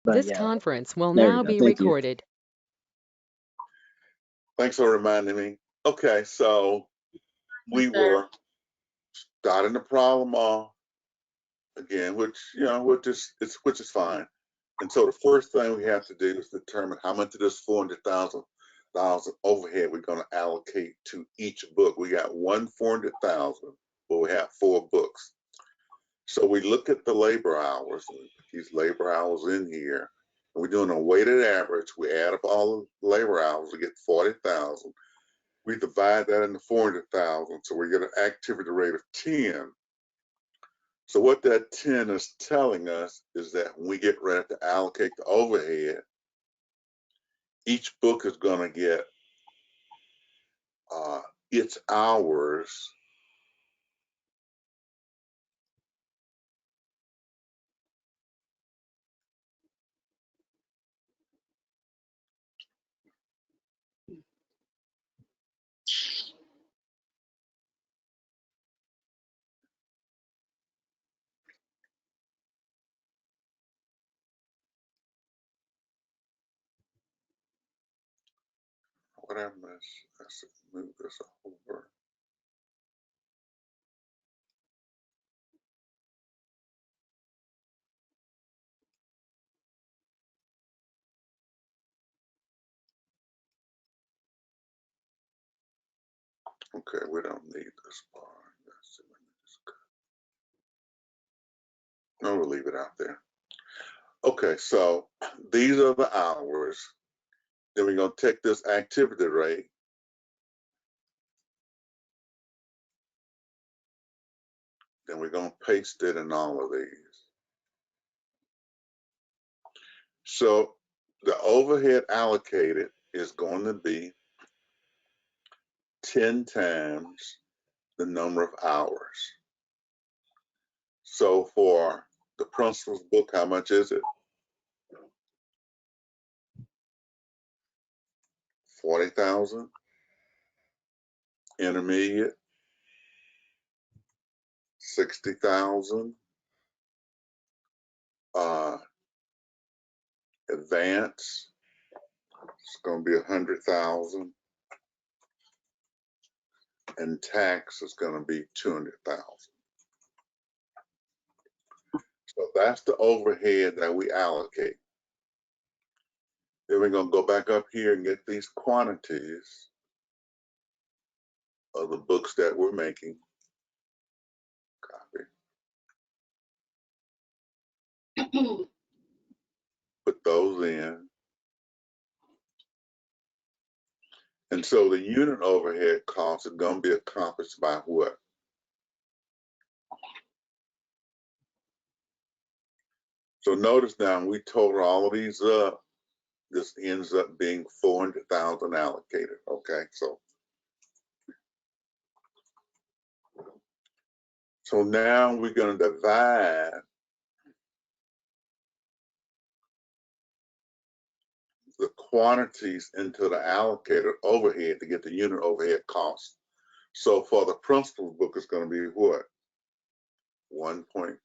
But This yeah, conference will there we now go. be Thank you. recorded. Thanks for reminding me. Okay, so we were starting the problem off again, which is fine. And so the first thing we have to do is determine how much of this $400,000 overhead we're going to allocate to each book. We got one 400,000, but we have 4 books. So we look at the labor hours. We put these labor hours in here. And we're doing a weighted average. We add up all the labor hours, we get 40,000. We divide that into 400,000, so we get an activity rate of 10. So what that 10 is telling us is that when we get ready to allocate the overhead, each book is going to get its hours what I missed. Let's move this over. Okay, we don't need this bar. No, we'll leave it out there. Okay, so these are the hours. Then we're going to take this activity rate. Then we're going to paste it in all of these. So the overhead allocated is going to be 10 times the number of hours. So for the principal's book, how much is it? 40,000. Intermediate, 60,000. Advanced, it's going to be 100,000. And tax is going to be 200,000. So that's the overhead that we allocate. Then we're going to go back up here and get these quantities of the books that we're making. Copy. Put those in. And so the unit overhead cost is going to be accomplished by what? So notice now, we total all of these up, this ends up being 400,000 allocated, okay? So now we're going to divide the quantities into the allocated overhead to get the unit overhead cost. So for the principal's book, it's going to be what? 1 point.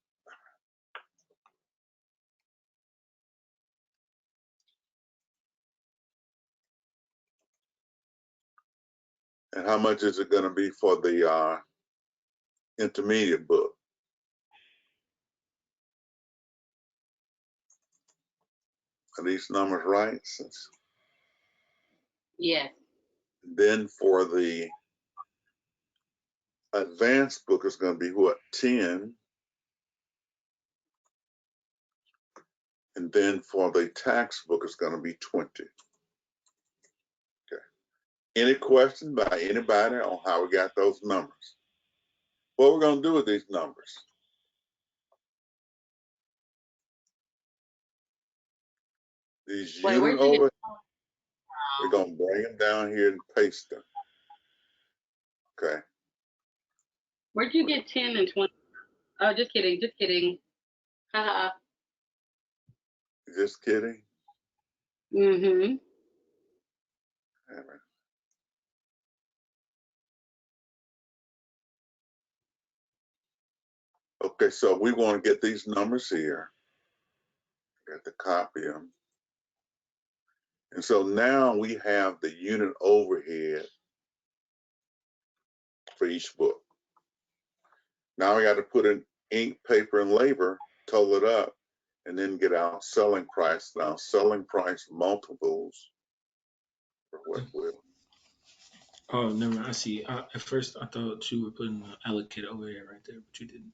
And how much is it going to be for the intermediate book? Are these numbers right? Yes. Then for the advanced book, it's going to be what? 10. And then for the tax book, it's going to be 20. Okay. Any question by anybody on how we got those numbers? What we're going to do with these numbers? These unit over, we're going to bring them down here and paste them. Okay. Where'd you get 10 and 20? Oh, just kidding. Just kidding. Haha. Just kidding. Mm-hmm. Okay, so we want to get these numbers here. Got to copy them. And so now we have the unit overhead for each book. Now we got to put in ink, paper, and labor, total it up, and then get our selling price. Now, selling price multiples for what will. Oh, never mind. I see. At first, I thought you were putting the allocate overhead right there, but you didn't.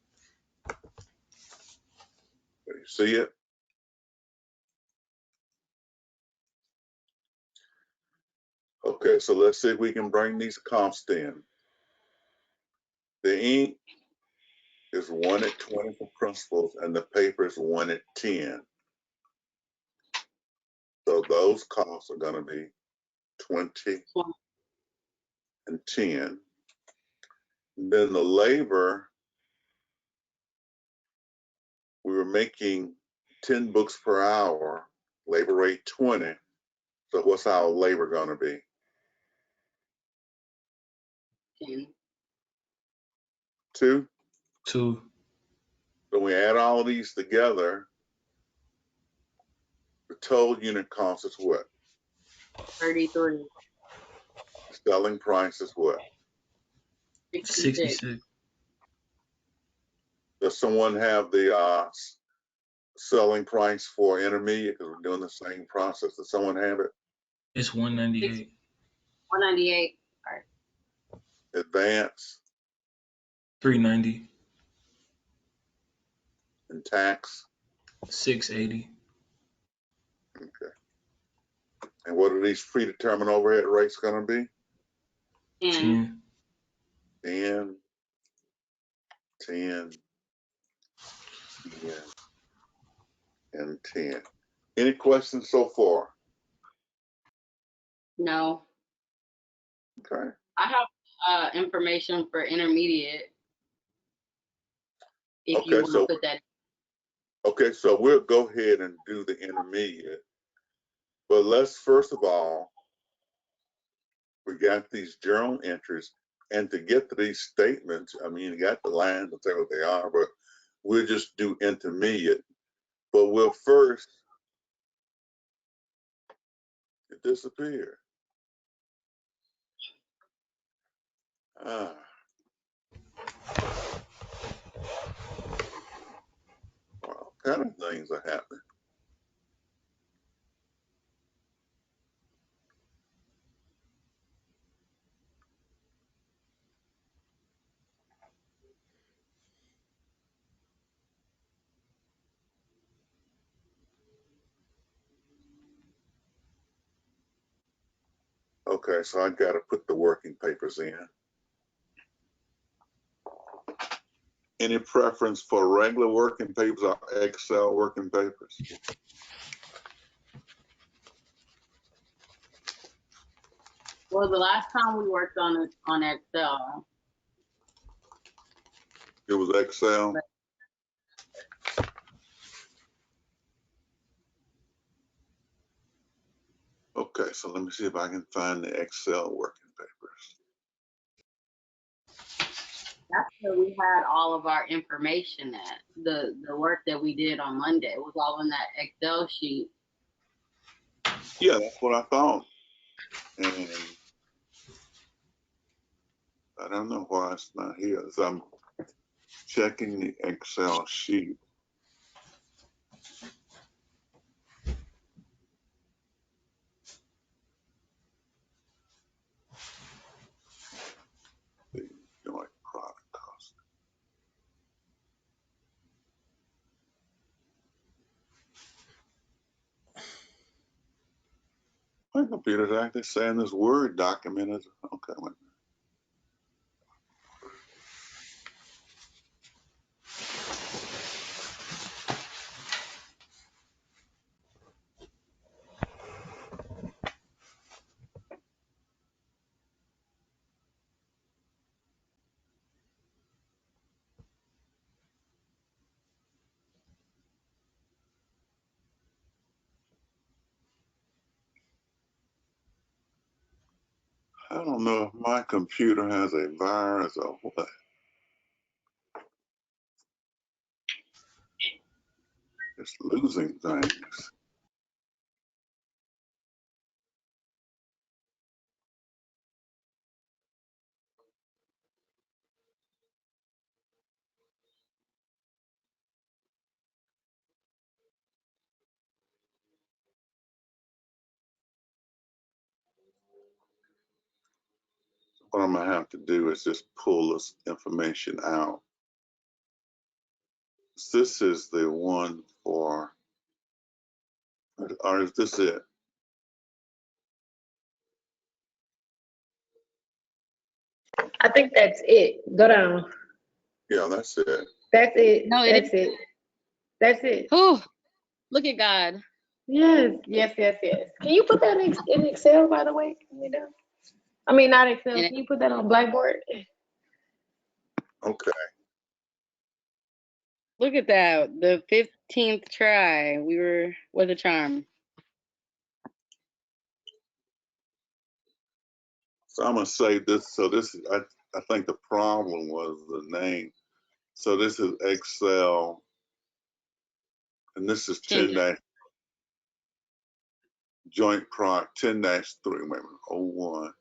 You see it? Okay, so let's see if we can bring these comps in. The ink is 1 at 20 for principals, and the paper is 1 at 10. So those costs are going to be 20 and 10. Then the labor, we were making 10 books per hour, labor rate 20. So what's our labor going to be? 10. 2. 2. So we add all of these together. The total unit cost is what? 33. The selling price is what? 66. 66. Does someone have the selling price for intermediate? Because we're doing the same process. Does someone have it? It's 198. 198. All right. Advance 390. and tax. 680. Okay. And what are these predetermined overhead rates going to be? 10. 10. 10, 10, 10, and 10. Any questions so far? No. Okay. I have information for intermediate. If you Okay, want to so put that. okay, so we'll go ahead and do the intermediate. But let's first of all, we got these journal entries, and to get to these statements, I mean, you got the lines and say what they are, but we'll just do intermediate. But we'll first, it disappeared. All kind of things are happening. Okay, so I got to put the working papers in. Any preference for regular working papers or Excel working papers? Well, the last time we worked on Excel. It was Excel. Okay, so let me see if I can find the Excel working papers. That's where we had all of our information at. The work that we did on Monday, it was all in that Excel sheet. Yeah, that's what I thought. And I don't know why it's not here. So I'm checking the Excel sheet. The joint product cost. My computer's actually saying this Word document is okay. Wait. I don't know if my computer has a virus or what. It Just losing things. What I'm gonna have to do is just pull this information out. This is the one for, or is this it? I think that's it. Go down. Yeah, that's it. That's it. No, That's it. That's it. Whew, look at God. Yes, yes, yes, yes. Can you put that in Excel, by the way? Can we do? I mean, not Excel. And Can you put that on Blackboard? Okay. look at that. The 15th try. We were with a charm. So I'm gonna say this. So this is, I think the problem was the name. So this is Excel, and this is 10 dash joint product 10-3. Wait a minute, 01.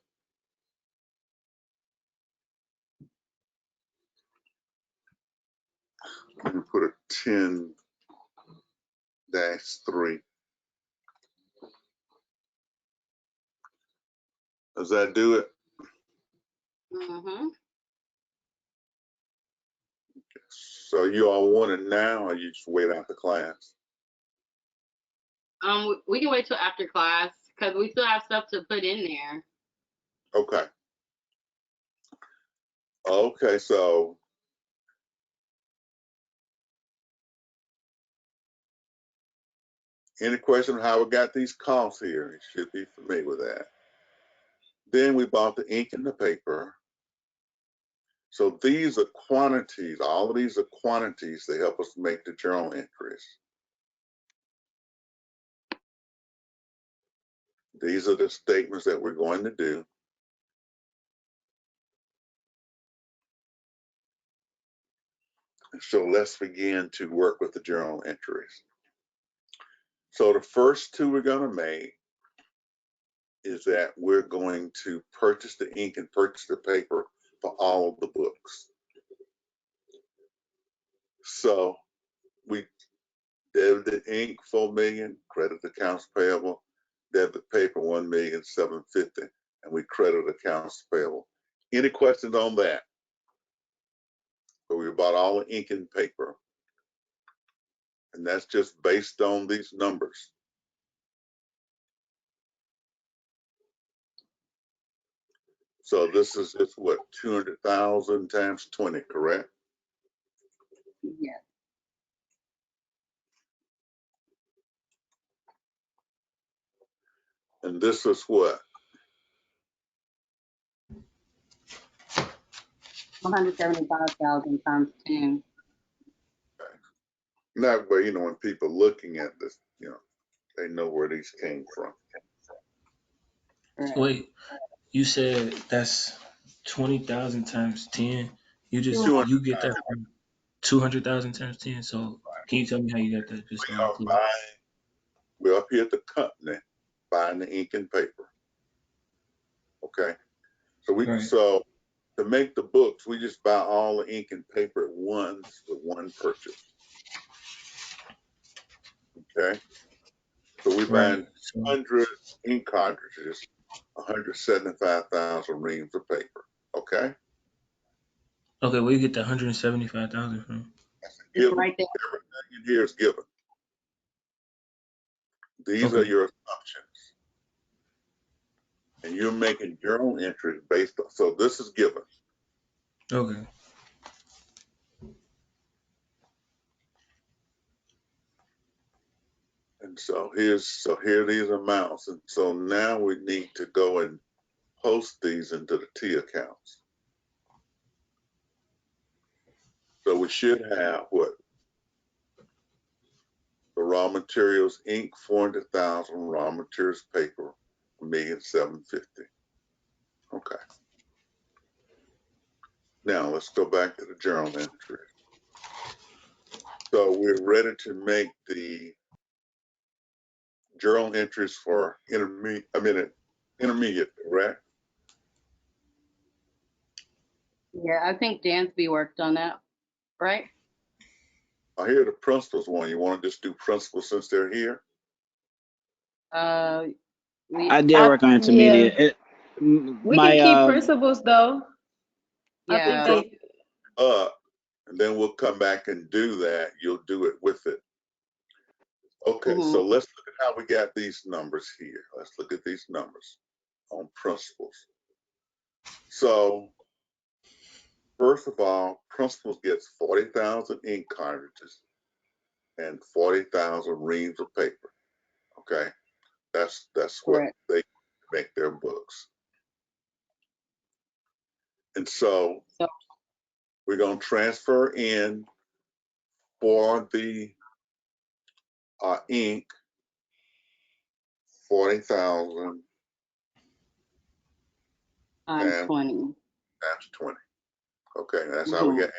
Let me put a 10-3. Does that do it? Mm-hmm. So you all want it now, or you just wait out the class? We can wait till after class because we still have stuff to put in there. Okay. Okay, so any question on how we got these costs here? You should be familiar with that. Then we bought the ink and the paper. So these are quantities. All of these are quantities that help us make the journal entries. These are the statements that we're going to do. So let's begin to work with the journal entries. So the first two we're going to make is that we're going to purchase the ink and purchase the paper for all of the books. So we debit the ink 4 million, credit accounts payable, debit paper 1,750,000, and we credit accounts payable. Any questions on that? So we bought all the ink and paper, and that's just based on these numbers. So this is just what, 200,000 times 20, correct? Yes. And this is what? 175,000 times 10. That way, when people looking at this, they know where these came from. Right. Wait, you said that's 20,000 times 10. You Two get that from 200,000 times 10. So can you tell me how you got that? Just so I'm clear. We're up here at the company buying the ink and paper. Okay. Right. So to make the books, we just buy all the ink and paper at once with one purchase. Okay. So we buy Right. So 100 ink cartridges, 175,000 reams of paper. Okay. okay, where you get the 175,000 from? That's a It's given. right there. Everything in here is given. These are Okay. your assumptions. And you're making journal entries based on, so this is given. Okay. And so here are these amounts. And so now we need to go and post these into the T accounts. So we should have what? The raw materials, ink, 400,000, raw materials, paper, 1,750,000. Okay. Now let's go back to the journal entry. So we're ready to make the journal entries for intermediate, right? Yeah, I think Dansby worked on that, right? I hear the principals one. You want to just do principals since they're here? Uh, I did work on Yeah, intermediate. we can keep My principles though. I think yeah, they. And then we'll come back and do that. You'll do it with it. Okay, so mhm, let's look at how we got these numbers here. Let's look at these numbers on principals. So first of all, principals gets 40,000 ink cartridges and 40,000 reams of paper. Okay, that's what correct. they make their books. And so So, we're gonna transfer in for the ink 40,000 times times 20. 20. Okay, that's how we Mm-hmm. get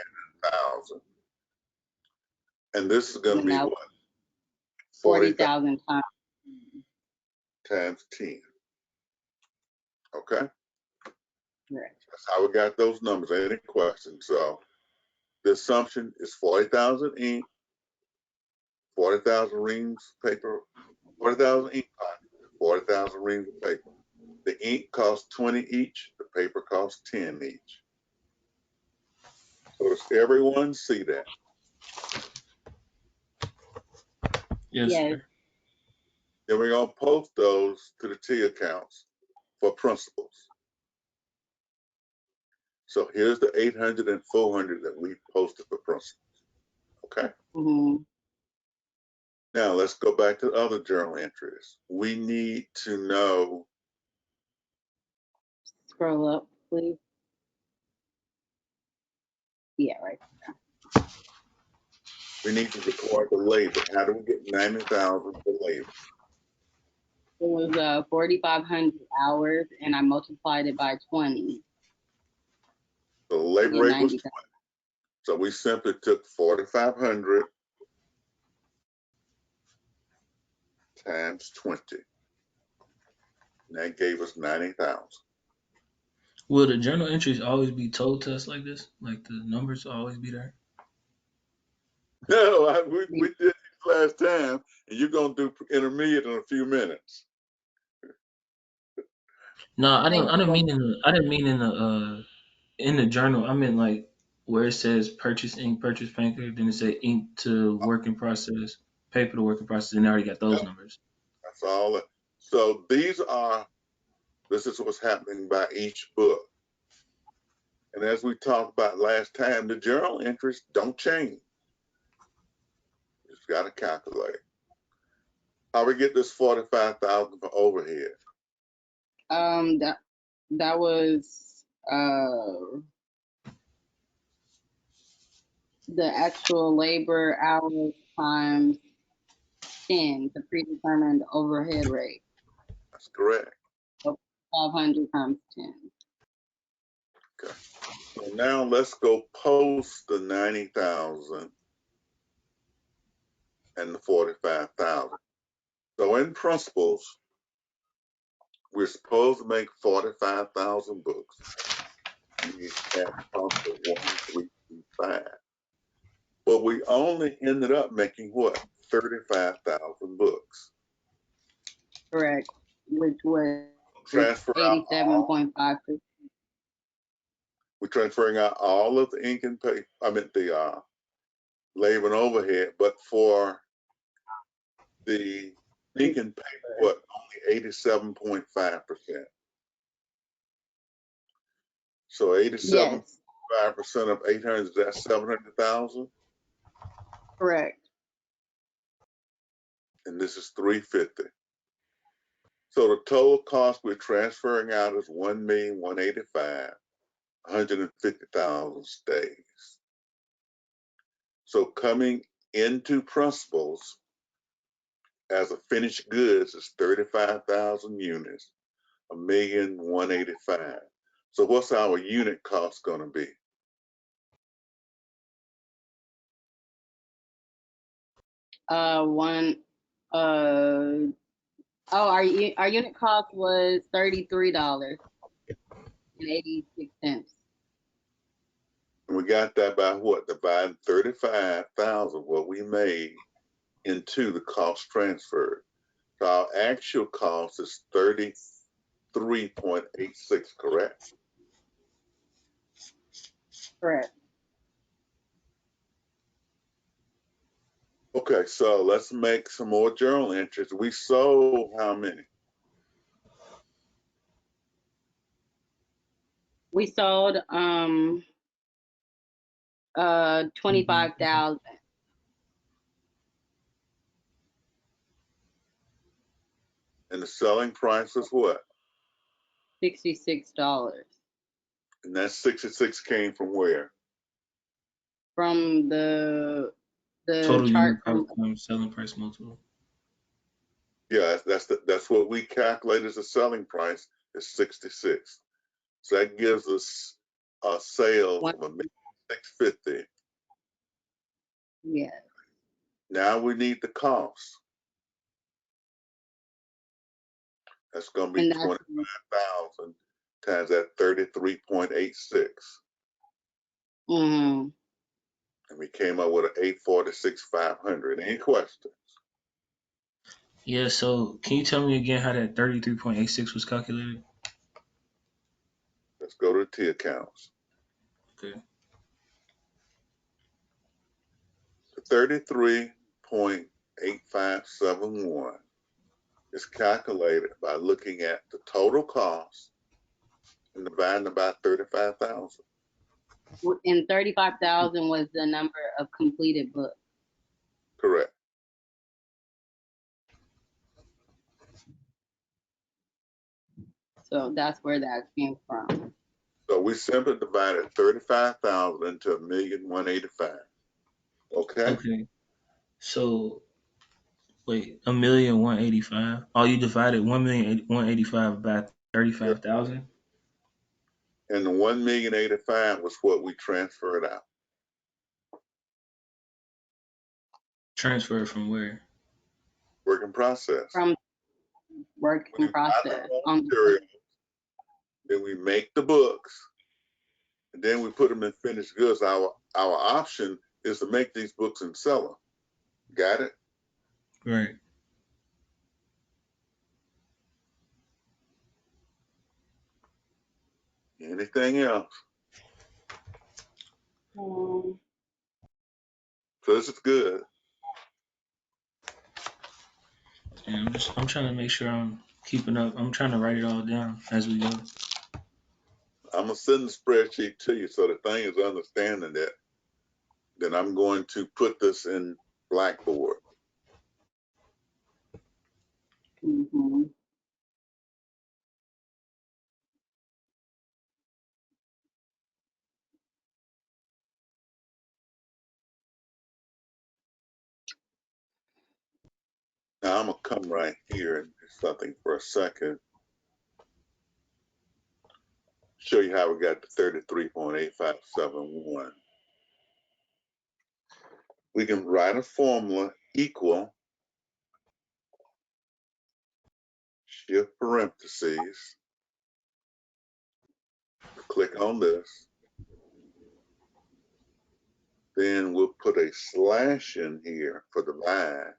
1,000. And this is going to And be that what? 40,000 40,000 times. times 10. Okay, Correct. that's how we got those numbers. Any questions? So the assumption is 40,000 ink, 40,000 reams paper, 40,000 ink cartridges, 40,000 reams of paper. The ink costs 20 each. The paper costs 10 each. So does everyone see that? Yes, Yes. sir. Then we're going to post those to the T accounts for principals. So here's the 800 and 400 that we posted for principals. Okay. Mm-hmm. Now let's go back to the other journal entries. We need to know, Scroll up, please. Yeah, right. we need to record the labor. How do we get 90,000 for labor? It was 4,500 hours, and I multiplied it by 20 The to labor get rate was 90,000. 20. So we simply took 4,500 times 20. And that gave us 90,000. Will the journal entries always be told to us like this? Like the numbers will always be there? No, we did this last time, and you're going to do intermediate in a few minutes. No, I Thanks, didn't bro. mean in the journal. I meant like where it says purchase ink, purchase paper, then it say ink to work in process, paper to work in process, and they already got those Yep, numbers. that's all. So this is what's happening by each book. And as we talked about last time, the journal entries don't change. You just got to calculate. How we get this 45,000 for overhead? That was the actual labor hours times 10, the predetermined overhead rate. That's correct. So 500 times 10. Okay. So now let's go post the 90,000 and the 45,000. So in principles, we're supposed to make 45,000 books. We had possible 1, 3, 4, 5. But we only ended up making what? 35,000 books. Correct, which was Transfer out all, 87.5%. we're transferring out all of the ink and paper, I meant the labor and overhead, but for the ink and paper, what, only 87.5%. So 87.5% Yes, of 800, that's 700,000, correct. and this is 350. So the total cost we're transferring out is 1,185,000, 150,000 stays. So coming into principles as a finished goods is 35,000 units, 1,185,000. So what's our unit cost going to be? One. Oh, our unit cost was $33.86. And we got that by what? Dividing 35,000 what we made into the cost transferred. So our actual cost is 33.86, correct? Correct. Okay, so let's make some more journal entries. We sold how many? We sold 25,000. And the selling price was what? $66 And that 66 came from where? from the Total chart unit from. price times selling price multiple. Yeah, that's what we calculate as the selling price is 66. So that gives us a sales of $1,650,000. Yeah, Now we need the cost. That's going to be and that's 25,000 times that 33.86, mm, and we came up with an 846,500. Any questions? Yeah, so can you tell me again how that 33.86 was calculated? Let's go to the T accounts. Okay. The 33.8571 is calculated by looking at the total cost and dividing by 35,000. and 35,000 was the number of completed books. Correct. So that's where that came from. So we simply divided 35,000 into 1,185,000. Okay. Okay. So wait, 1,185,000. Oh, you divided 1,185,000 by 35,000. And the 1,085,000 was what we transferred out. Transferred from where? Work in process. From work When in we buy the process. raw material, then we make the books, and then we put them in finished goods. Our option is to make these books and sell them. Got it? Right. Anything else? Um, So this is good. And I'm trying to make sure I'm keeping up. I'm trying to write it all down as we go. I'm gonna send the spreadsheet to you so the thing is understanding that. Then I'm going to put this in Blackboard. mhm. Now I'm gonna come right here and do something for a second. Show you how we got to 33.8571. We can write a formula equal, shift parentheses, click on this, then we'll put a slash in here for the line,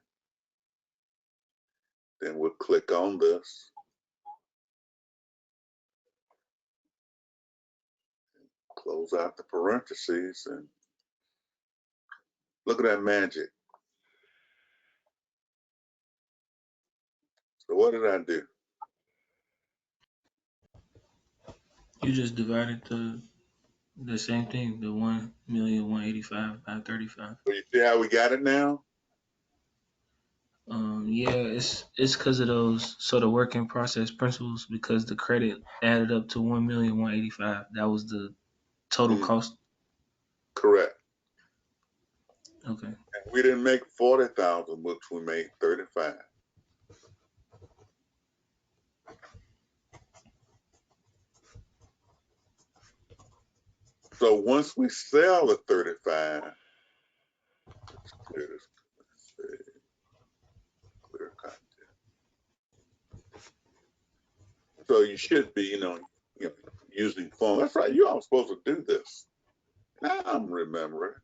then we'll click on this, close out the parentheses, and look at that magic. So what did I do? You just divided the same thing, the 1,185,000 by 35. So you see how we got it now? Yeah, it's because of those sort of work in process principles because the credit added up to 1,185,000. That was the total cost. Correct. Okay. And we didn't make 40,000 books, we made 35. So once we sell the 35, let's clear this. So you should be, using form. That's right. You all supposed to do this. Now I'm remembering.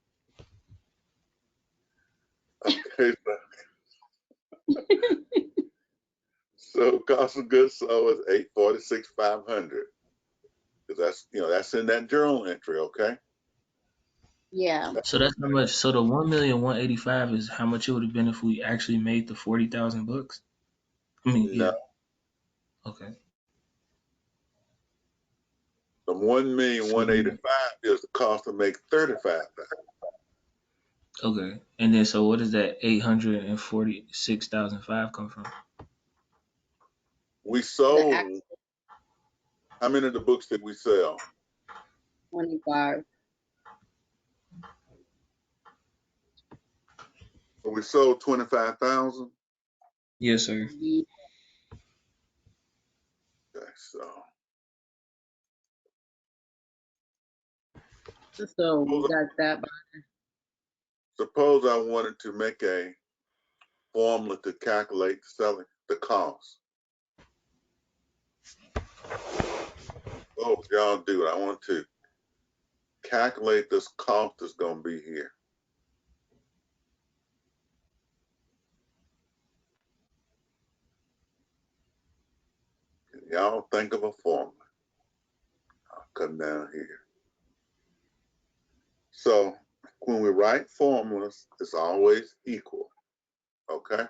Okay. So cost of goods sold is $846,500. Because that's in that journal entry, okay? Yeah. So that's how much. So the 1,185,000 is how much it would have been if we actually made the 40,000 bucks. I mean, No, yeah. Okay. the 1,185,000 is the cost to make 35,000. Okay. And then so what does that 846,005 come from? We The sold. How many of the books did we sell? 25. So we sold 25,000. Yes, sir. Yeah. Okay, so So we got that. suppose I wanted to make a formula to calculate the cost. Oh, y'all do it. I want to calculate this cost that's going to be here. Can y'all think of a formula? I'll come down here. So when we write formulas, it's always equal, okay?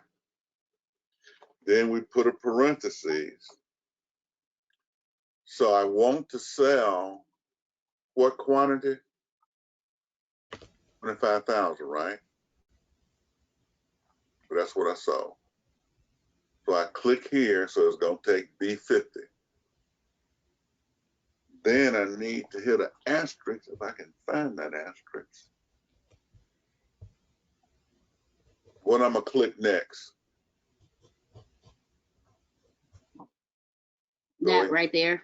Then we put a parentheses. So I want to sell what quantity? 25,000, right? But that's what I sold. So I click here, so it's going to take B50. Then I need to hit an asterisk if I can find that asterisk. What I'm going to click next? That right there.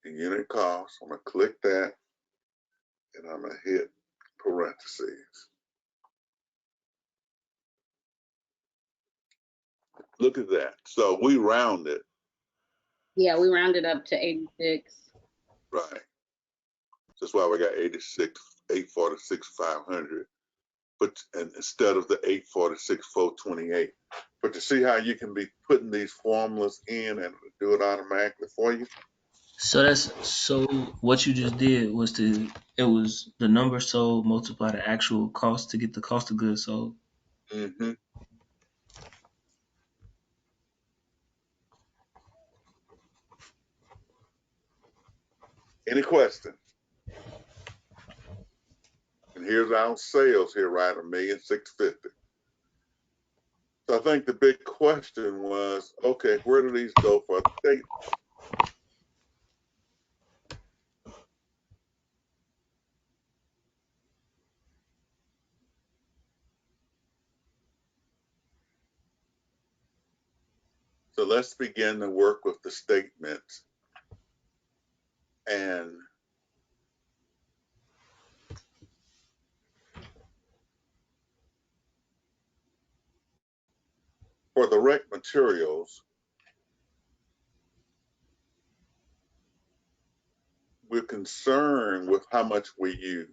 The unit cost. I'm going to click that, and I'm going to hit parentheses. Look at that. So we rounded. Yeah, we rounded up to 86. Right. That's why we got 846, 500. But and instead of the 846, 428. But you see how you can be putting these formulas in and do it automatically for you? So what you just did was it was the number sold multiply the actual cost to get the cost of goods sold. Mm-hmm. Any questions? And here's our sales here, right? 1,650,000. So I think the big question was, okay, where do these go for the state? So let's begin to work with the statements. And for the rec materials, we're concerned with how much we use.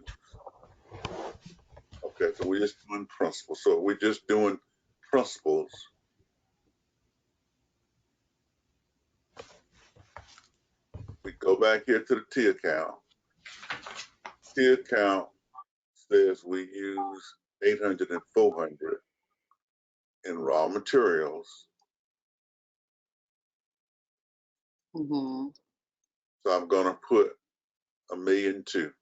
Okay, so we're just doing principles. So we're just doing principles. We go back here to the T account. T account says we use 800 and 400 in raw materials. Mm-hmm. So I'm going to put 1,200,000.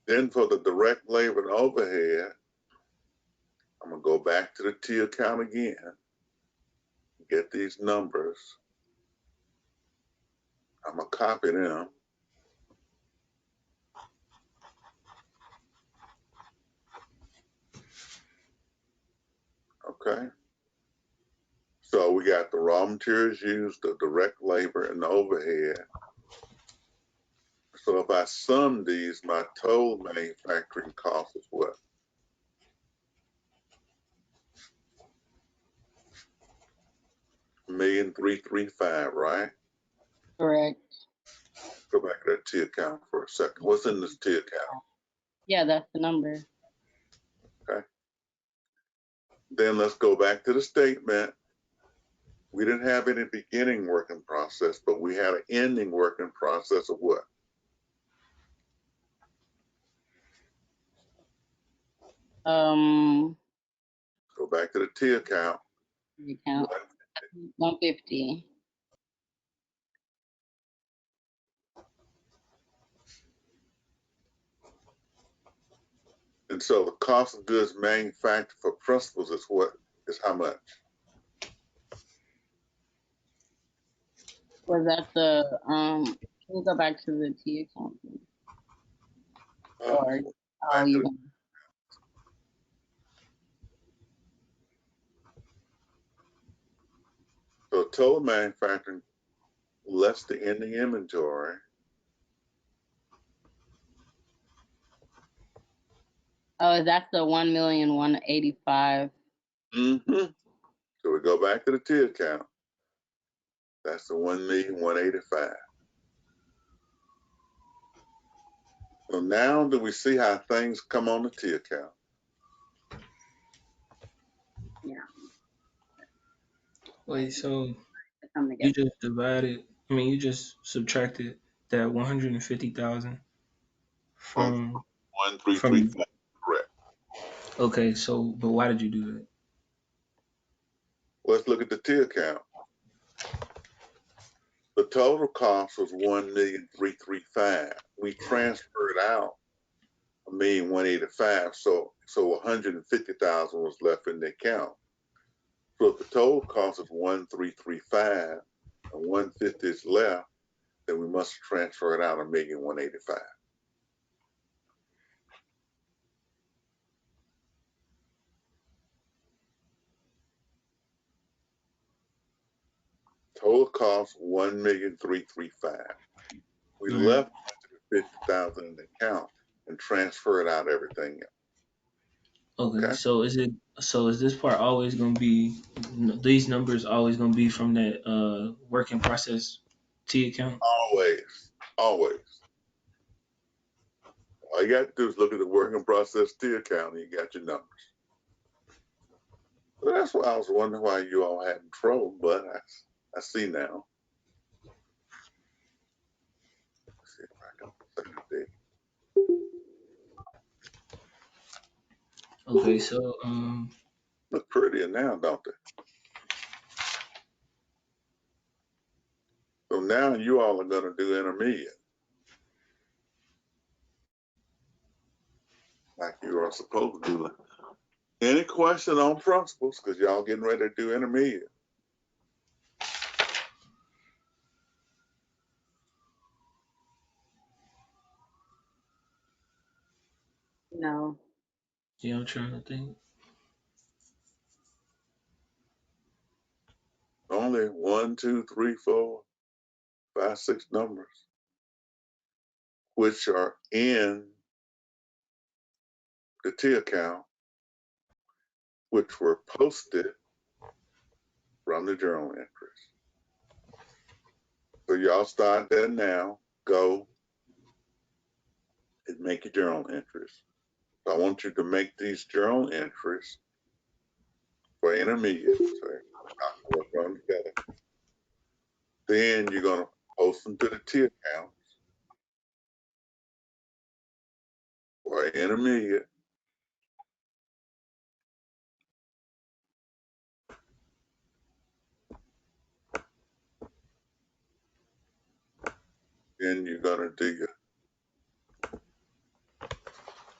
Then for the direct labor and overhead, I'm going to go back to the T account again, get these numbers. I'm going to copy them. Okay. So we got the raw materials used, the direct labor, and the overhead. So if I sum these, my total manufacturing cost is what? 1,335,000, right? Correct. Go back to that T account for a second. What's in this T account? Yeah, that's the number. Okay. Then let's go back to the statement. We didn't have any beginning working process, but we had an ending working process of what? Um, Go back to the T account. the account 150. And so the cost of goods manufactured for principals is what? Is how much? Was that the can we go back to the T account? Please? Or how you gonna So total manufacturing less the ending inventory. Oh, that's the 1,185,000. Mm-hmm. So we go back to the T account. That's the 1,185,000. So now do we see how things come on the T account? Yeah. Wait, so Come you together. just divided, you just subtracted that 150,000 From from, 1,335,000, correct. okay, so, but why did you do that? Let's look at the T account. The total cost was 1,335,000. We transferred out 1,185,000, so 150,000 was left in the account. So if the total cost is 1,335,000 and 150 is left, then we must transfer it out 1,185,000. Total cost 1,335,000. We Right. left 150,000 in the account and transferred out everything else. Okay, Okay. so is this part always gonna be, these numbers always gonna be from that work in process T account? Always, always. All you got to do is look at the working process T account and you got your numbers. So that's why I was wondering why you all having trouble, but I see now. Let's see if I can second date. Okay, so Look prettier now, don't they? So now you all are going to do intermediate, like you are supposed to do. Any question on principles? Because y'all getting ready to do intermediate. No. yeah, I'm trying to think. Only 1, 2, 3, 4, 5, 6 numbers, which are in the T account, which were posted from the journal entries. So y'all start that now. Go and make your journal entries. So I want you to make these journal entries for intermediate. So I can work on them together. Then you're going to post them to the T account for intermediate. Then you're going to do your,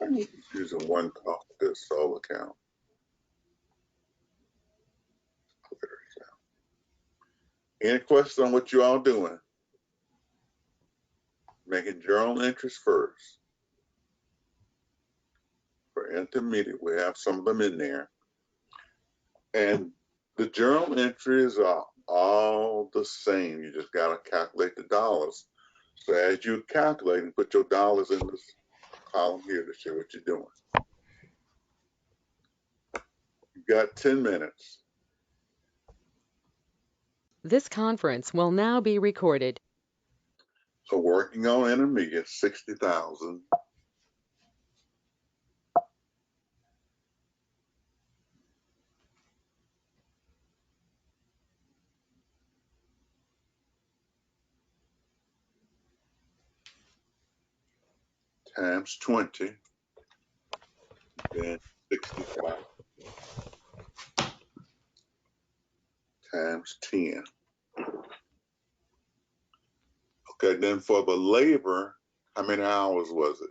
I'm just using one cost of goods sold account. Any questions on what you all doing? Making journal entries first. For intermediate, we have some of them in there. And the journal entries are all the same. You just got to calculate the dollars. So as you calculate and put your dollars in this column here to show what you're doing. You've got 10 minutes. This conference will now be recorded. So working on intermediate, 60,000. Times 20, then 65 times 10. Okay, then for the labor, how many hours was it?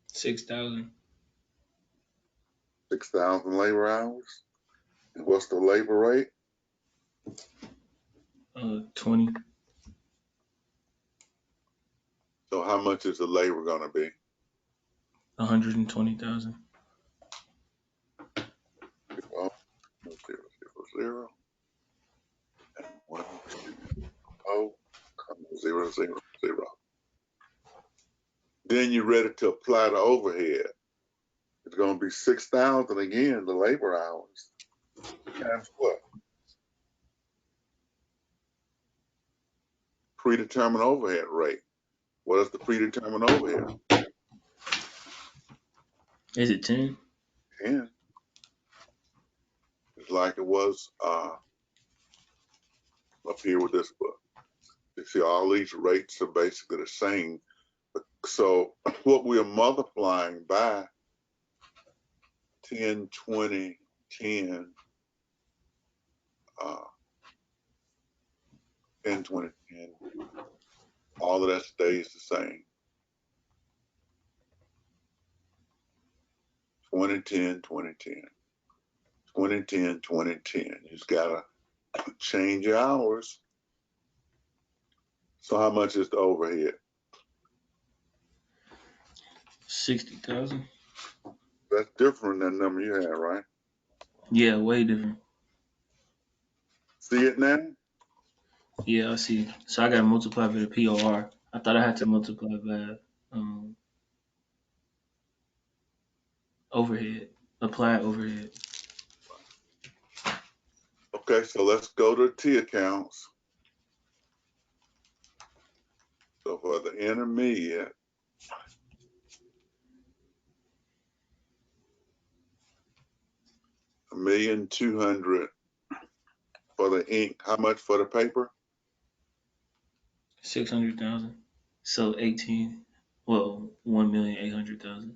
6,000. 6,000 labor hours. And what's the labor rate? 20. So how much is the labor going to be? 120,000. 0, and 1, 2, 0, 0, 0, 0. Then you're ready to apply the overhead. It's going to be 6,000 again, the labor hours. Times what? Predetermined overhead rate. What is the predetermined overhead? Is it 10? 10. It's like it was up here with this book. You see, all these rates are basically the same. So what we are multiplying by 10, 20, 10, 10, 20, 10, all of that stays the same. 20, 10, 20, 10. 20, 10, 20, 10. You just gotta change your hours. So how much is the overhead? 60,000. That's different than the number you had, right? Yeah, way different. See it now? Yeah, I see. So I got to multiply by the POR. I thought I had to multiply by overhead, applied overhead. Okay, so let's go to T accounts. So for the intermediate, 1,200,000 for the ink. How much for the paper? 600,000. So 18. Well, 1,800,000.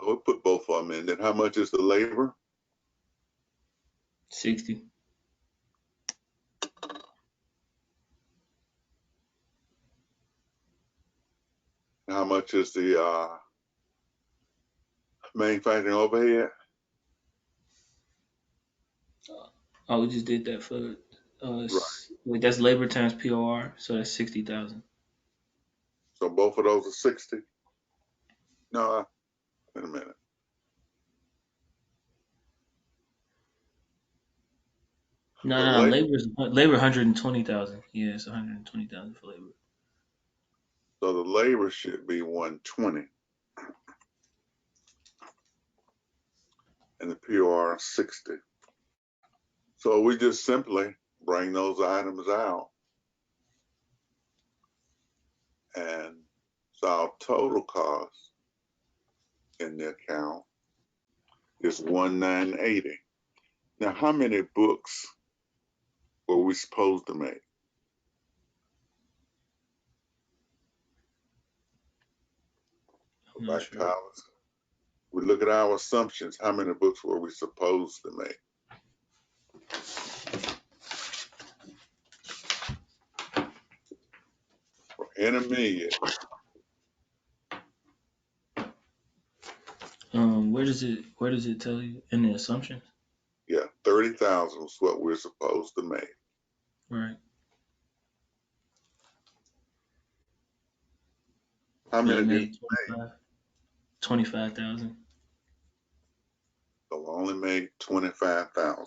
We'll put both of them in. Then how much is the labor? 60. How much is the manufacturing overhead? Oh, we just did that for Right. wait, that's labor times POR, so that's 60,000. So both of those are 60. No, wait a minute. No, The no, labor, labor 120,000. Yeah, it's 120,000 for labor. so the labor should be 120, and the POR 60. So we just simply bring those items out, and so our total cost in the account is 1,980. Now, how many books were we supposed to make? I'm not Right, sure. Tyler? We look at our assumptions. How many books were we supposed to make? For intermediate, Where does it tell you in the assumptions? yeah, 30,000 was what we're supposed to make. Right. How But many you did we made make? 25,000. So we only made 25,000.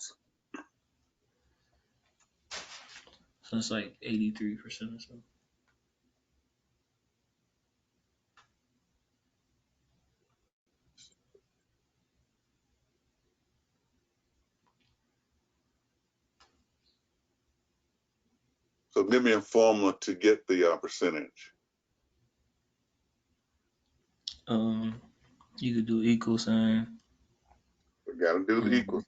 So it's like 83% or something. So give me a formula to get the percentage. You could do equal sign, We got to do the equal sign.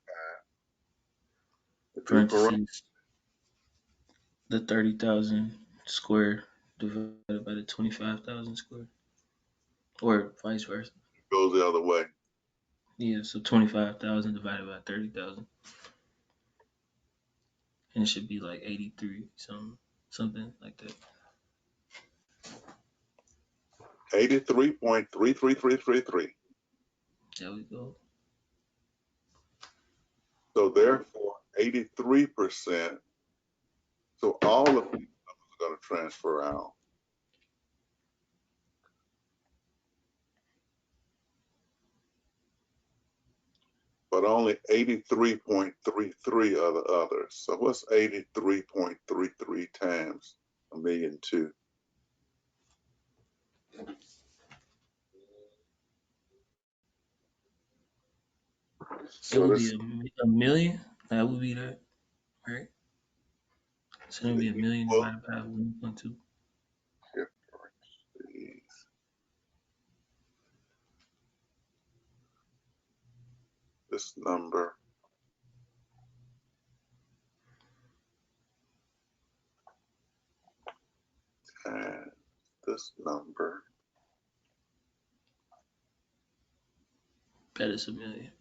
If you're correct, parentheses, the 30,000 square divided by the 25,000 square, or vice versa. it goes the other way. Yeah, so 25,000 divided by 30,000, and it should be like 83 something like that. 83.33333. There we go. So therefore, 83%. So all of these numbers are going to transfer out. But only 83.33 are the others. So what's 83.33 times 1,000,002? It So would this be a million. That would be that, right? So it would be a million equal divided by 1.2. this number and this number. That is a million.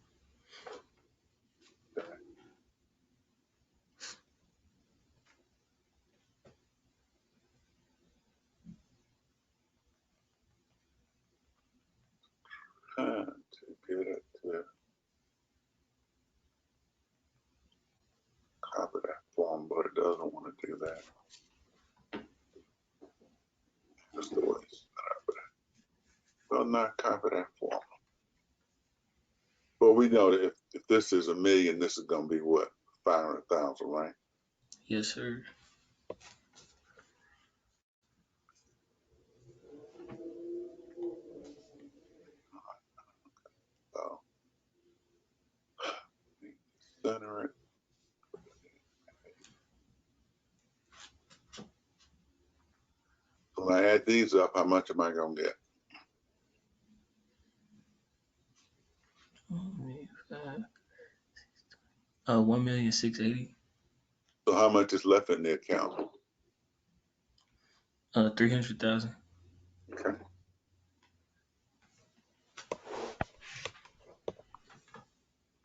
To get it to copy that form, but it doesn't want to do that. Just the way it's set up. Will not copy that form. But we know that if this is a million, this is going to be what? 500,000, right? Yes, sir. So center it. When I add these up, how much am I going to get? 1,680,000. So how much is left in the account? 300,000. Okay.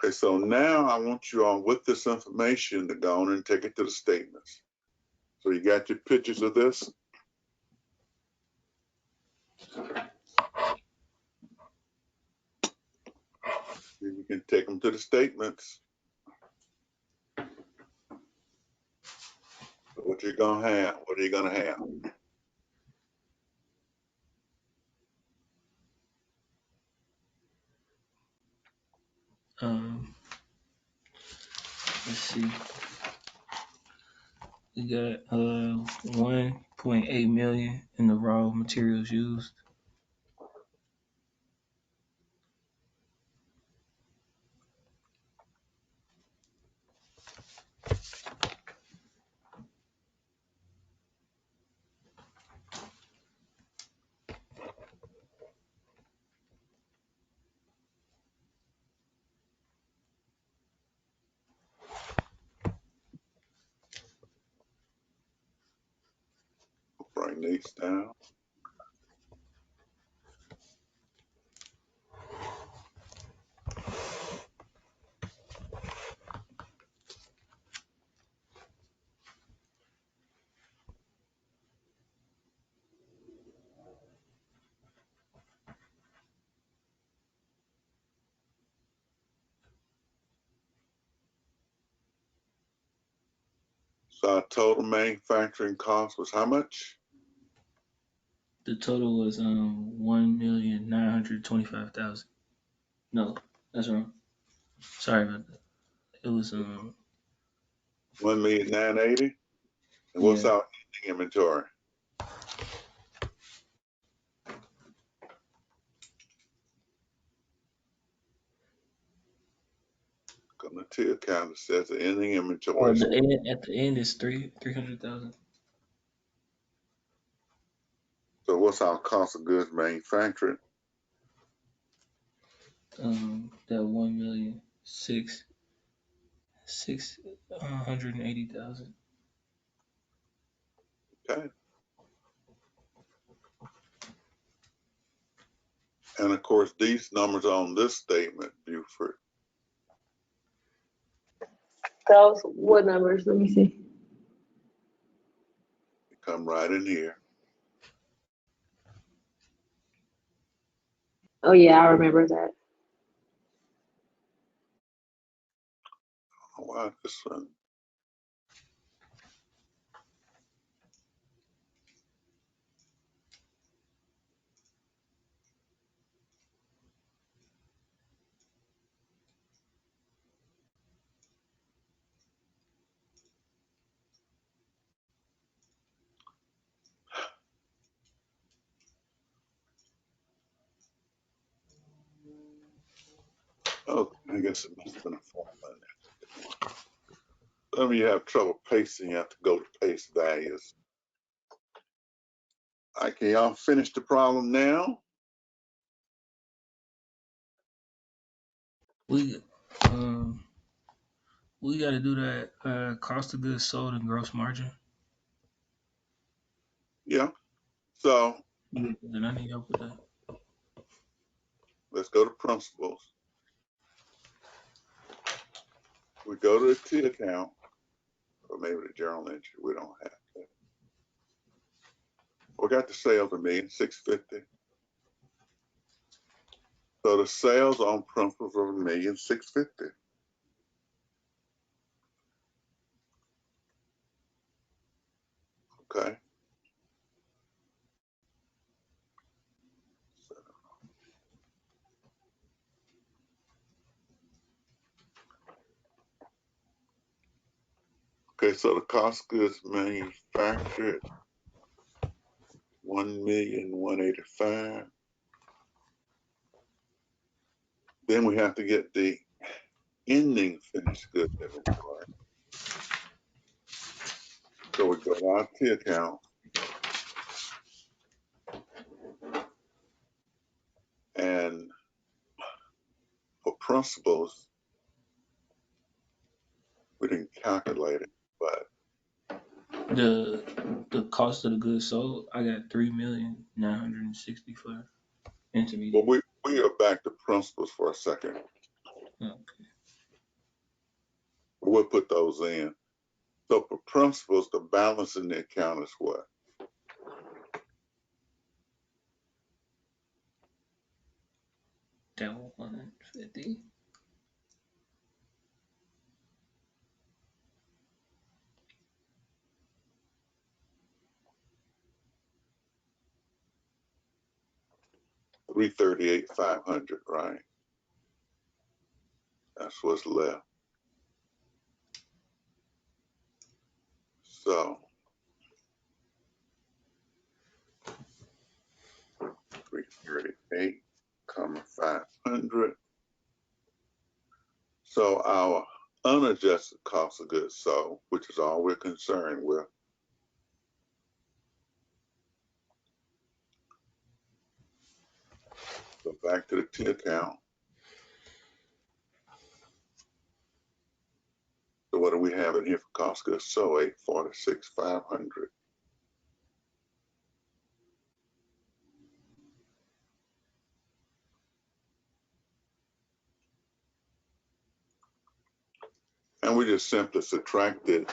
Okay, so now I want you all with this information to go on and take it to the statements. So you got your pictures of this? You can take them to the statements. What you're gonna have? What are you gonna have? Let's see. We got 1.8 million in the raw materials used. Bring these down. So our total manufacturing cost was how much? The total was 1,925,000. No, that's wrong. Sorry about that. It was 1,980,000. And what's yeah. our ending inventory? The material counter says the ending inventory. The end, at the end is 300,000. So what's our cost of goods manufactured? That 1,680,000. Okay. And of course, these numbers on this statement, Buford, Those what numbers? Let me see. come right in here. Oh yeah, I remember that. Oh, wow, this one. Oh, I guess it must have been a formula in there. Some of you have trouble pasting, you have to go to paste values. All right, can y'all finish the problem now? We we got to do that cost of goods sold and gross margin. Yeah. So Then I need help with that. let's go to principles. We go to the T account, or maybe the journal entry. We don't have that. We got the sales of $1,650,000. So the sales on principles of $1,650,000. Okay. Okay, so the cost of goods manufactured, 1,185,000. Then we have to get the ending finished goods inventory. So we go to our T account and for principles, we didn't calculate it, but The cost of the goods sold, I got 3,960 for intermediate. we are back to principles for a second. Okay. We'll put those in. So for principles, the balance in the account is what? That 150. $338,500, right? That's what's left. So 338,500. So our unadjusted cost of goods sold, which is all we're concerned with, go back to the T account. So what do we have in here for cost of goods sold? 846,500. And we just simply subtracted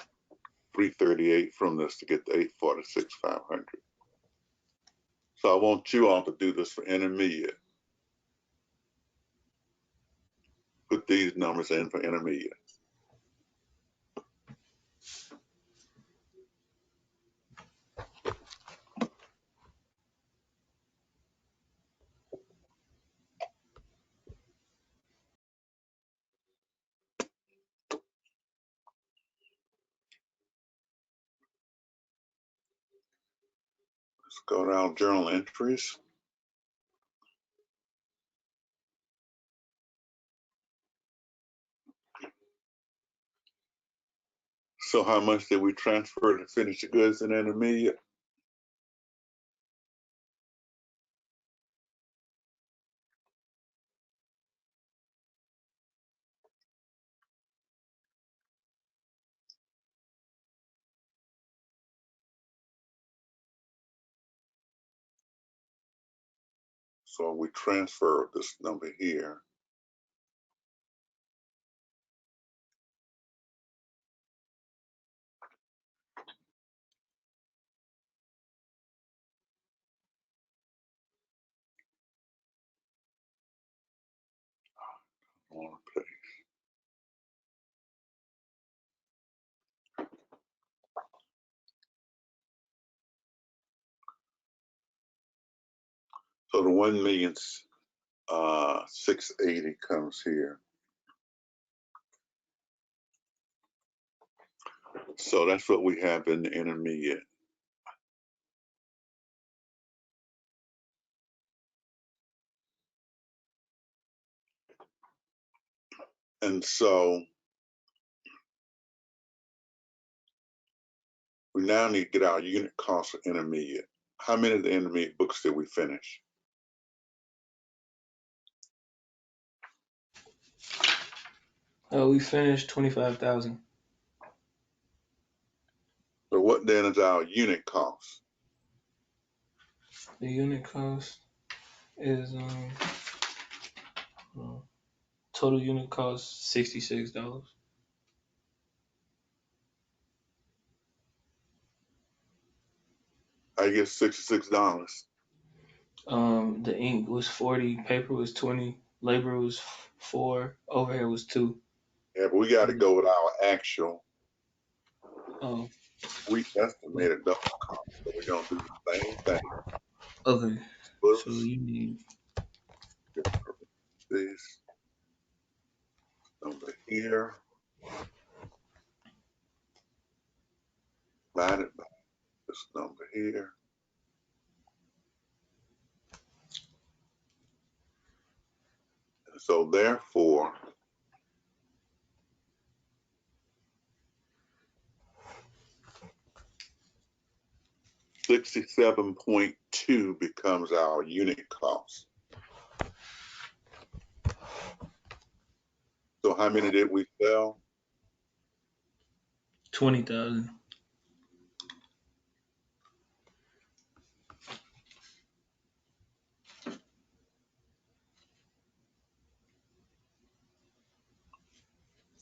338 from this to get the 846,500. So I want you all to do this for intermediate. Put these numbers in for intermediate. Let's go down journal entries. So how much did we transfer to finished goods and intermediate? So we transfer this number here. On page. So the 1,680,000 comes here. So that's what we have in the intermediate. And so we now need to get our unit cost for intermediate. How many of the intermediate books did we finish? We finished 25,000. So what then is our unit cost? The unit cost is total unit cost $66. I guess $66. The ink was 40, paper was 20, labor was 4, overhead was 2. Yeah, but we got to go with our actual. Oh, We estimated double cost, so we're gonna do the same thing. okay. So Books, you need this number here, divided by this number here. And so therefore, $67.2 becomes our unit cost. So how many did we sell? 20,000.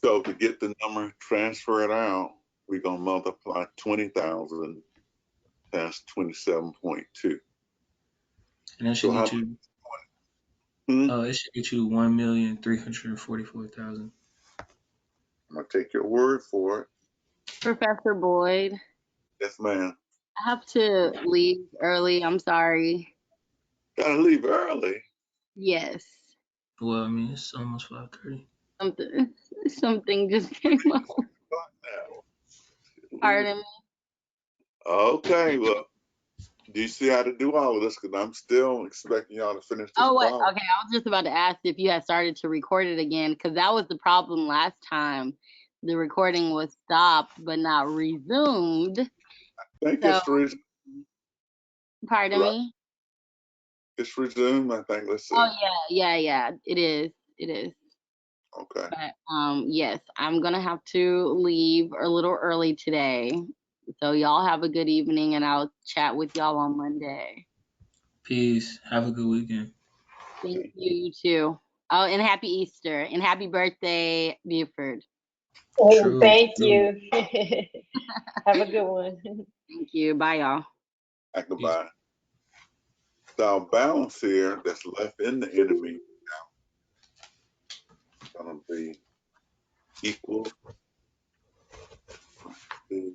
So to get the number transferred out, we're gonna multiply 20,000 times 27.2. And that So should how get much? you I'm it should get you 1,344,000. gonna take your word for it. Professor Boyd, Yes, ma'am. I have to leave early. I'm sorry. Gotta leave early. Yes. Well, I mean it's almost 5:30. Something just came up. Pardon me. Okay, well, do you see how to do all of this? Because I'm still expecting y'all to finish this Oh, wait. problem. Okay. I was just about to ask if you had started to record it again, because that was the problem last time. The recording was stopped but not resumed. I think So, it's resumed. pardon Right. me. It's resumed, I think. Let's see. Oh yeah. It is. Okay. But yes, I'm gonna have to leave a little early today. So y'all have a good evening, and I'll chat with y'all on Monday. Peace. Have a good weekend. Thank you too. Oh, and happy Easter and happy birthday, Buford. Oh, True. thank True. you. Have a good one. Thank you. Bye, y'all. Goodbye. So our balance here that's left in the enemy is going to be equal to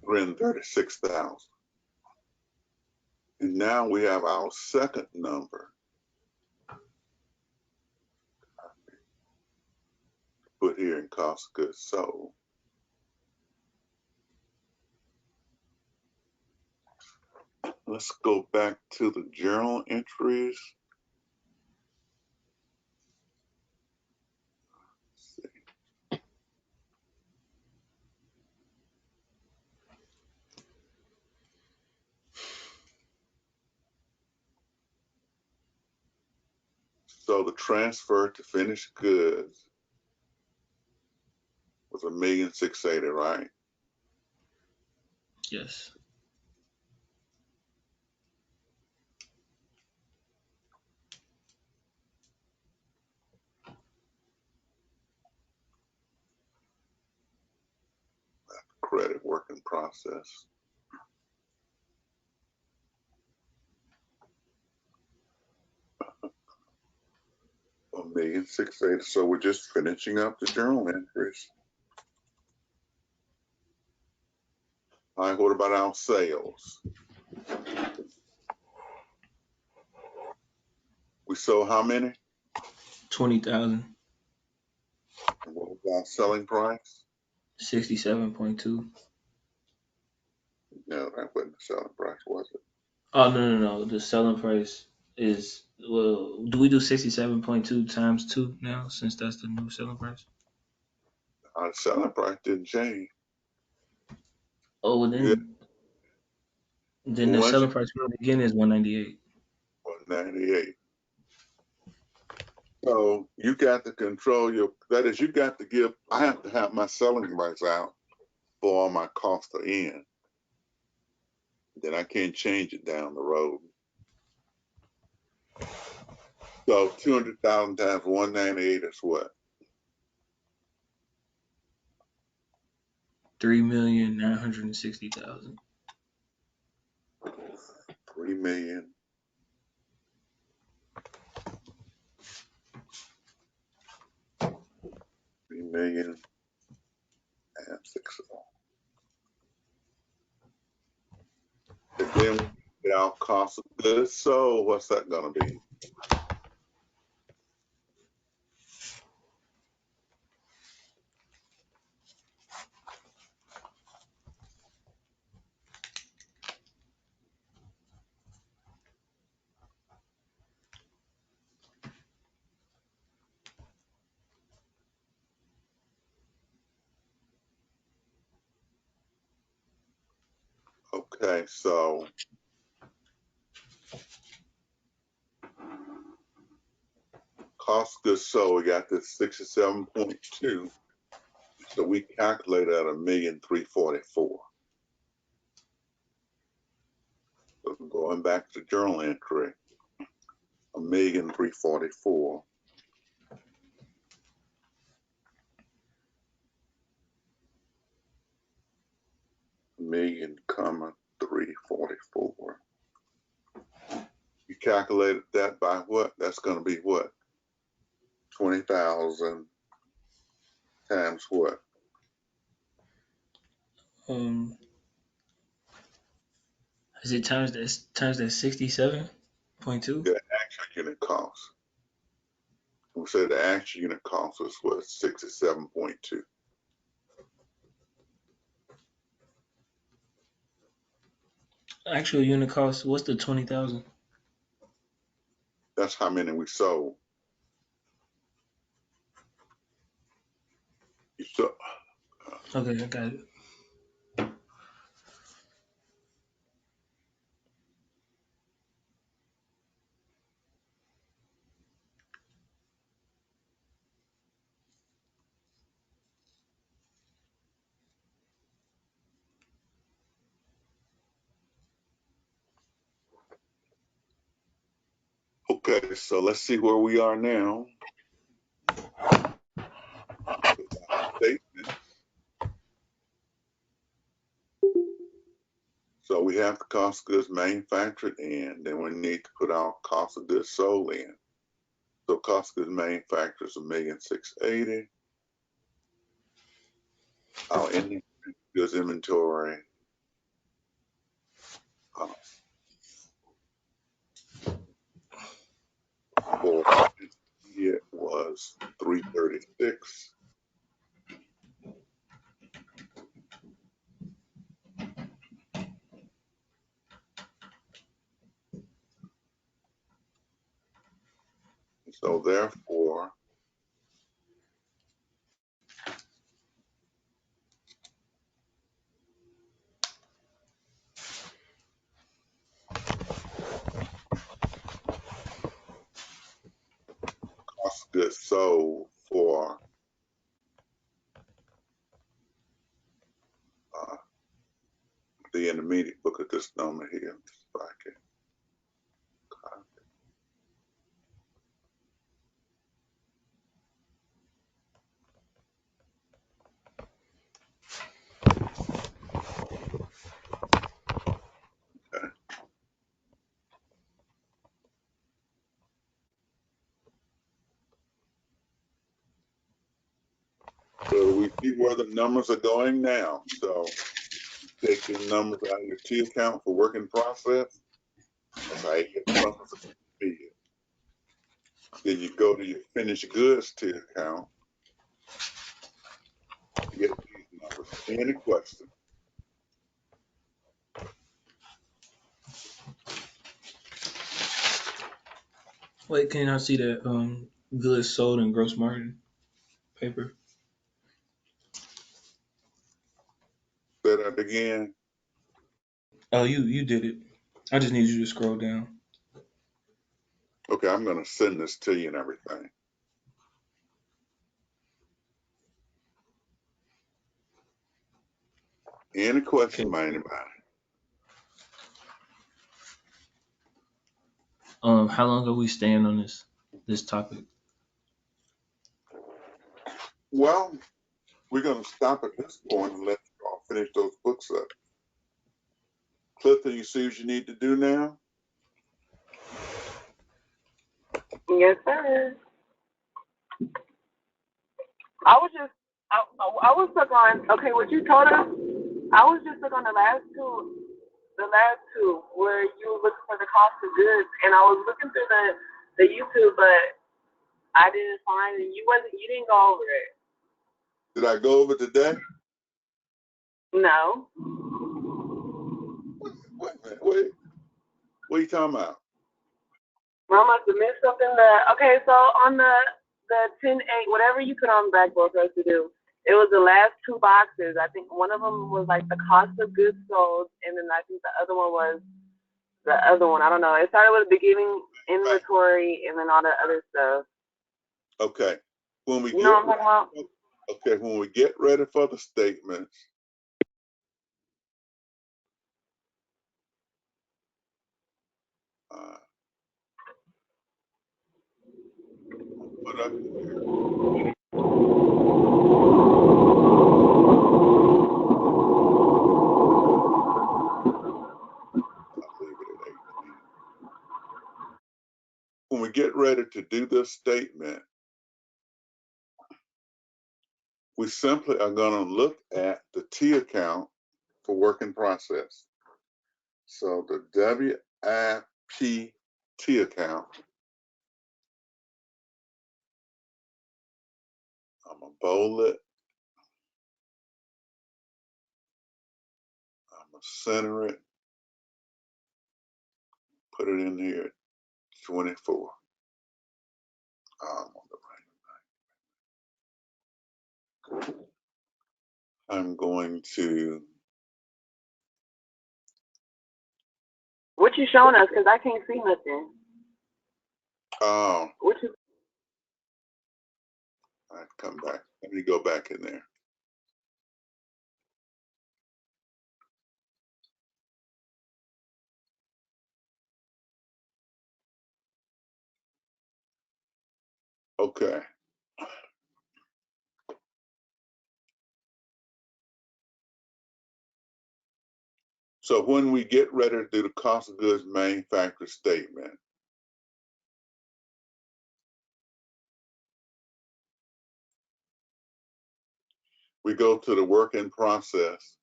336,000. And now we have our second number. Put here in cost of goods sold. Let's go back to the journal entries. So the transfer to finished goods was 1,680,000, right? Yes. Credit work in process. $1,680,000. So we're just finishing up the journal entries. All right, what about our sales? We sold how many? 20,000. And what was our selling price? 67.2. No, that wasn't the selling price, was it? Oh no. The selling price is, well, do we do 67.2 times 2 now, since that's the new selling price? Our selling price didn't change. Oh, well, Yeah, then the once you selling price from the beginning is 198. 198. So you got to control your, that is, you got to give, I have to have my selling price out for all my costs are in. Then I can't change it down the road. So 200,000 times 198 is what? 3,960,000. 3 million. $3,000,000 and 6. And then we get our cost of goods. So what's that going to be? Okay, so cost of goods sold, we got this 67.2. So we calculated at 1,344,000. So going back to journal entry, 1,344,000. Million, comma 344. You calculated that by what? That's going to be what? 20,000 times what? Is it times that 67.2? The actual unit cost. We said the actual unit cost was what? 67.2. Actual unit cost, what's the 20,000? That's how many we sold. You sold, Okay, I got it. okay, so let's see where we are now. Statement. So we have the cost of goods manufactured in, then we need to put our cost of goods sold in. So cost of goods manufactured is 1,680,000. Our ending goods inventory for it was 336. So therefore, cost of goods sold for intermediate book at this number here. If I can copy. Okay. So we see where the numbers are going now. So take your numbers out of your T account for work in process. That's how you get numbers to be. Then you go to your finished goods T account. You get these numbers. Any question? Wait, can I see that goods sold and gross margin paper? Say that again. Oh, you did it. I just need you to scroll down. Okay, I'm going to send this to you and everything. Any question Okay. by anybody? How long are we staying on this topic? Well, we're going to stop at this point and let you all finish those books up. Clifton, you see what you need to do now? Yes, sir. I was stuck on, okay, what you told us, I was just stuck on the last two where you were looking for the cost of goods, and I was looking through the YouTube, but I didn't find it. You didn't go over it. Did I go over today? No. Wait a minute, wait. What are you talking about? I must have missed something. Okay, so on the 10-8, whatever you put on the backboard for us to do, it was the last two boxes. I think one of them was like the cost of goods sold, and then I think the other one was the other one. I don't know. It started with the beginning inventory and then all the other stuff. Okay. When we You know what I'm talking about? Okay, when we get ready for the statements, put up here. I'll leave it at 18. When we get ready to do this statement, we simply are going to look at the T account for work in process. So the WIP T account, I'm going to bold it. I'm going to center it. Put it in here at 24. I'm on the right. I'm going to. What you showing us? Because I can't see nothing. What you? I come back. Let me go back in there. Okay. So when we get ready to do the cost of goods manufactured statement, we go to the work in process.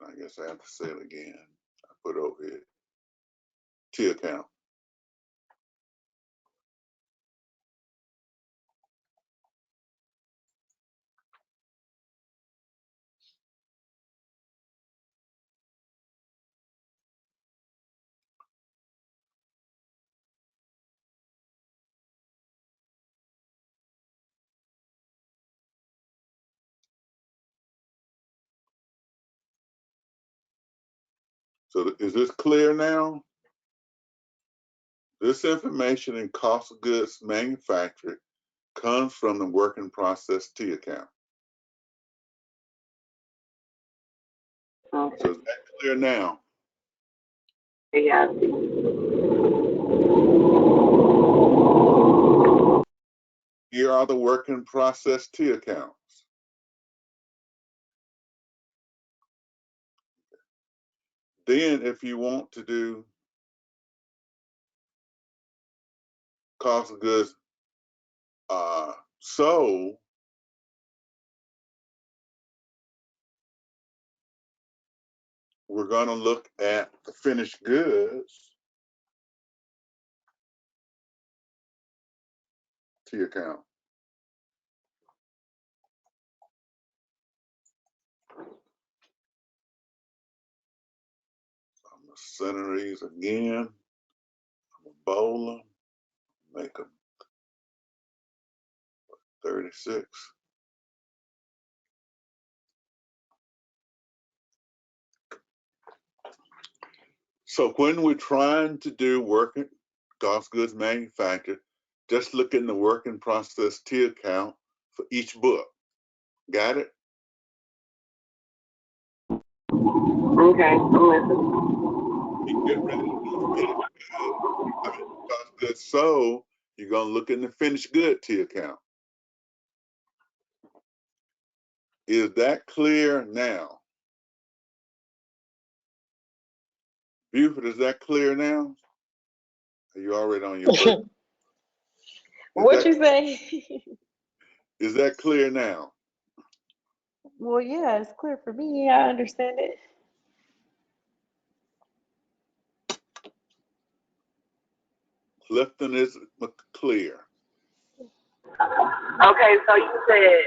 I guess I have to say it again. I put over here, T account. So is this clear now? This information in cost of goods manufactured comes from the work in process T account. Okay. So is that clear now? Yeah. Here are the work in process T accounts. Then if you want to do cost of goods sold, we're going to look at the finished goods T account. So I'm going to center these again. I'm going to bold them, make them 36. So when we're trying to do working cost goods manufactured, just look in the work in process T account for each book. Got it? Okay, I'm listening. You get ready to do finished goods. Cost goods sold, you're going to look in the finished good T account. Is that clear now? Buford, is that clear now? Are you already on your break? What you say? Is that clear now? Well, yeah, it's clear for me. I understand it. Clifton is clear. Okay, so you said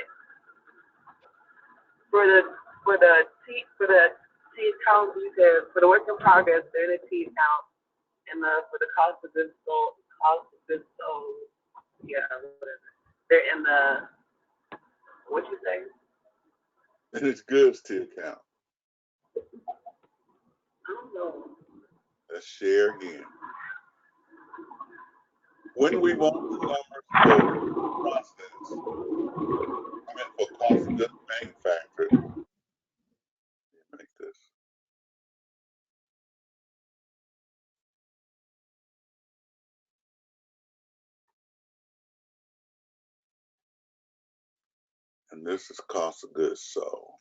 for the T account, you said for the work in progress, they're in the T account, and for the cost of goods sold, yeah, whatever. They're in the, what you say? Finished goods T account. I don't know. Let's share again. When we want the numbers for process, for cost of goods manufactured, make this. And this is cost of goods sold.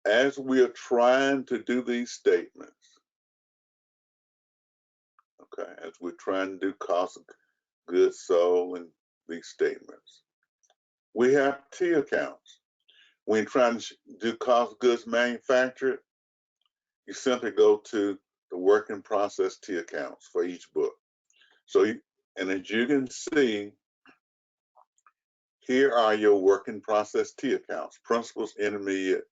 As we are trying to do these statements, okay, as we're trying to do cost of goods sold and these statements, we have T accounts. When trying to do cost of goods manufactured, you simply go to the work in process T accounts for each book. So, and as you can see, here are your work in process T accounts: principals, intermediate,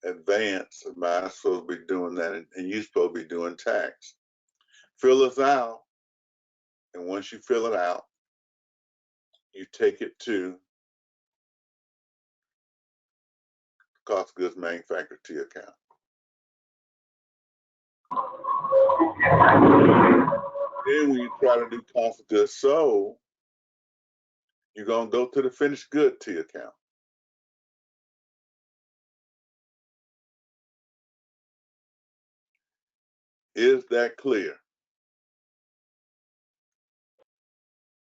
advanced. I'm supposed to be doing that, and you're supposed to be doing tax. Fill this out, and once you fill it out, you take it to cost of goods manufactured T account. Then when you try to do cost of goods sold, you're going to go to the finished good T account. Is that clear?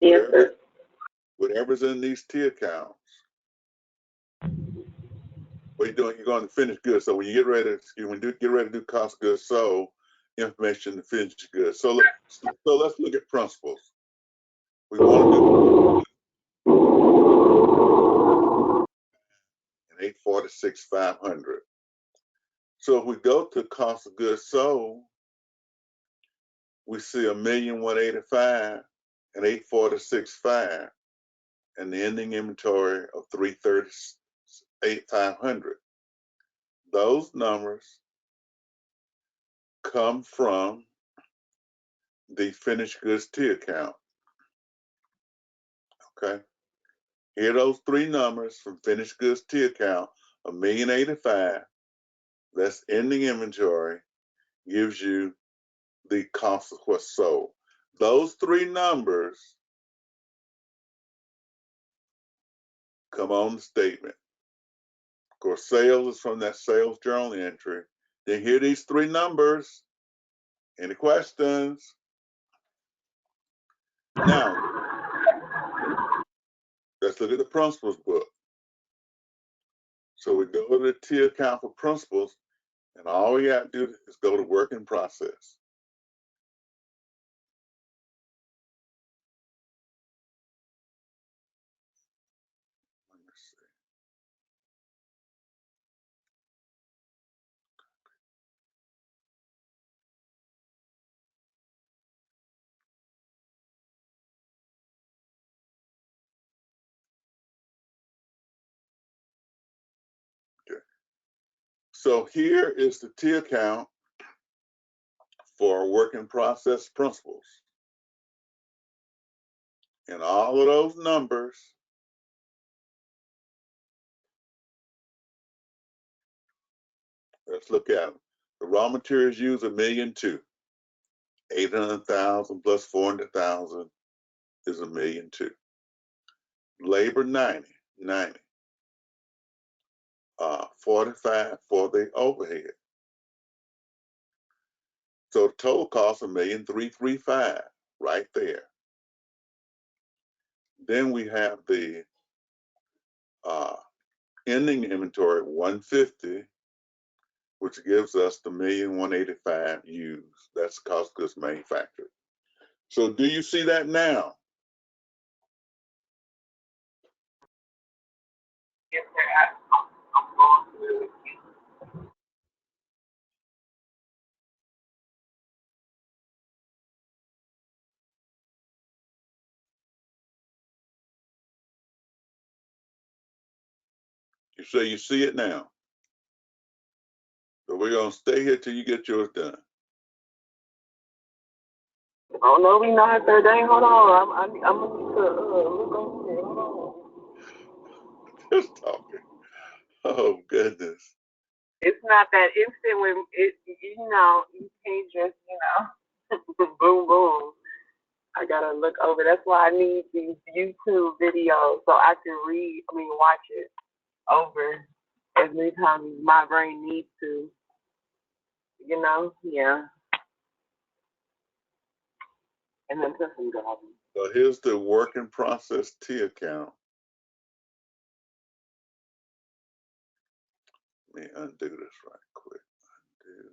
Yes, sir. Whatever's in these T accounts, what you're doing, you're going to finish goods. So when you get ready to do cost of goods sold, information to finish goods. So let's look at principles. We want to do 846,500. So if we go to cost of goods sold, we see 1,185,000 and 846,500, and the ending inventory of 338,500. Those numbers come from the finished goods T account. Okay. Here are those three numbers from finished goods T account: 1,085,000. That's ending inventory, gives you the cost of what's sold. Those three numbers come on the statement. Of course, sales is from that sales journal entry. Then here are these three numbers. Any questions? Now, let's look at the principals book. So we go to the T account for principals, and all we have to do is go to work in process. Let me see. Okay. So here is the T account for work in process principals. And all of those numbers let's look at them. The raw materials used $1.2 million. 800,000 plus 400,000 is $1.2 million. Labor 90. 45 for the overhead. So the total cost $1,335,000 right there. Then we have the ending inventory 150, which gives us the $1,185,000 used. That's cost of goods manufactured. So do you see that now? Yes, sir. I'm going through it. You say you see it now. So we're gonna stay here till you get yours done. Oh no, we not there. Dang, hold on. I'm gonna need to look over it. Hold on. Just talking. Oh goodness. It's not that instant when it, you can't just, boom, boom. I gotta look over. That's why I need these YouTube videos so I can watch it over as many times as my brain needs to. Yeah. And then put some God. So here's the work in process T account. Let me undo this right quick. Undo.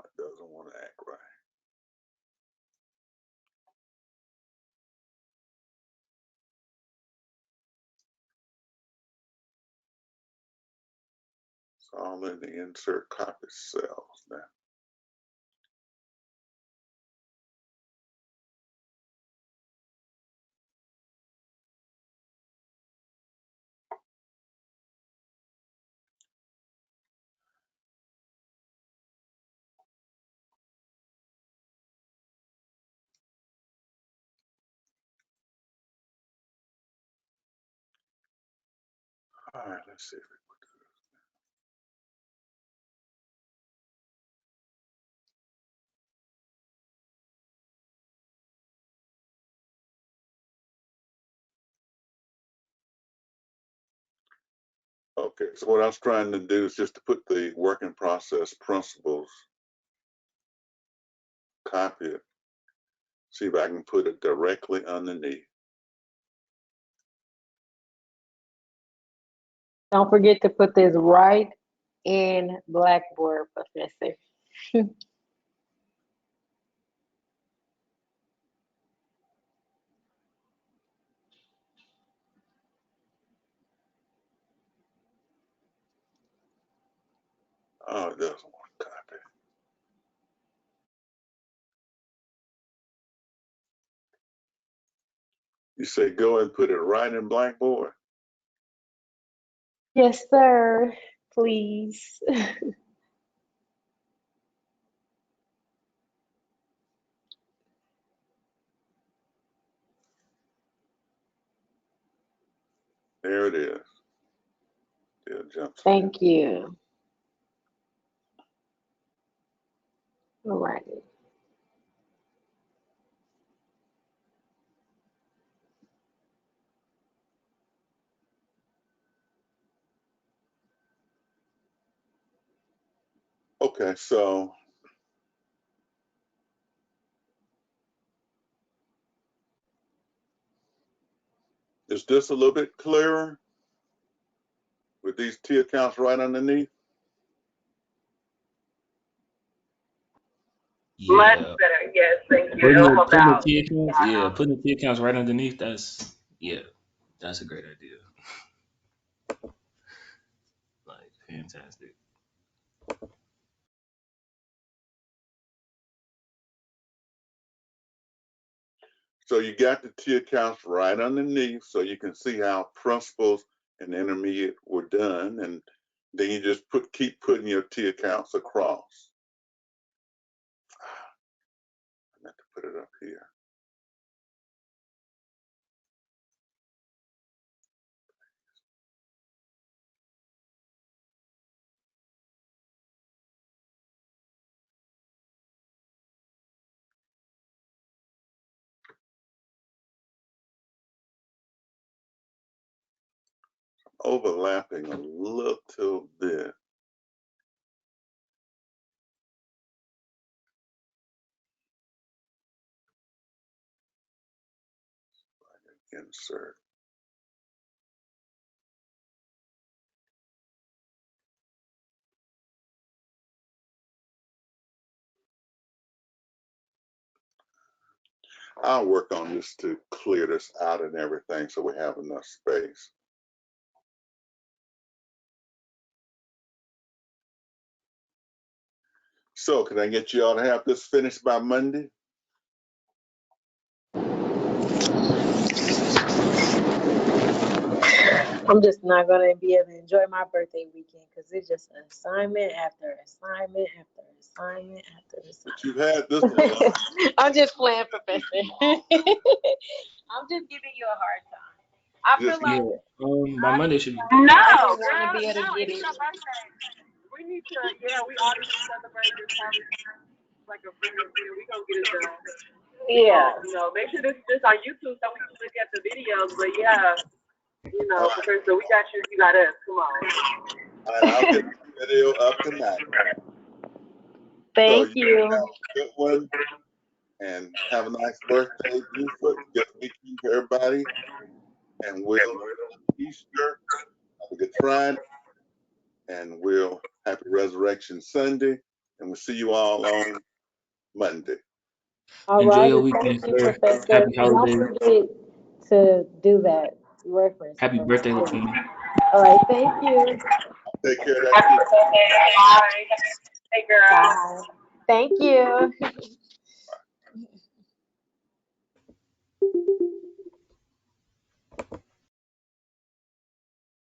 It doesn't want to act right. It's all in the insert copy cells now. All right, let's see if we can do this. Okay, so what I was trying to do is just to put the work in process principles, copy it, see if I can put it directly underneath. Don't forget to put this right in Blackboard, Professor. Oh, it doesn't want to copy. You say go and put it right in Blackboard. Yes, sir. Please. There it is. Still jumps in. Thank you. All right. Okay, so is this a little bit clearer with these T accounts right underneath? Much Yeah. better. Yes, thank you. Putting It'll the help putting the out. T accounts, yeah, putting the T accounts right underneath, that's a great idea. Like fantastic. So you got the T accounts right underneath so you can see how principals and intermediate were done. And then you just keep putting your T accounts across. I meant to put it up here. Overlapping a little bit. Insert. I'll work on this to clear this out and everything so we have enough space. So can I get you all to have this finished by Monday? I'm just not gonna be able to enjoy my birthday weekend because it's just assignment after assignment after assignment after But you've had this one. assignment. I'm just playing, Professor. I'm just giving you a hard time. I feel Just like Yeah. By Monday honestly, should be. No, I just want to girl, be able no, to get it's it. your birthday. We need to, yeah, we all need to celebrate this, have like a friend and we gonna get it done. Yeah. Make sure this on YouTube so we can look at the videos. But yeah, all right. Professor, we got you. You got us. Come on. All right, I'll get the video up tonight. So Thank you you. have a good one and have a nice birthday, Buford. Good weekend to everybody. And we'll Easter, have a good Friday, and we'll happy Resurrection Sunday. And we'll see you all on Monday. All Enjoy righty. your Thank weekend, you, sir. Professor. Happy And don't holidays. forget to do that reference Happy for me, birthday, please. Lakina. All right. Thank you. Take care of that Happy too. birthday. Bye. Hey, girl. Bye. Thank you.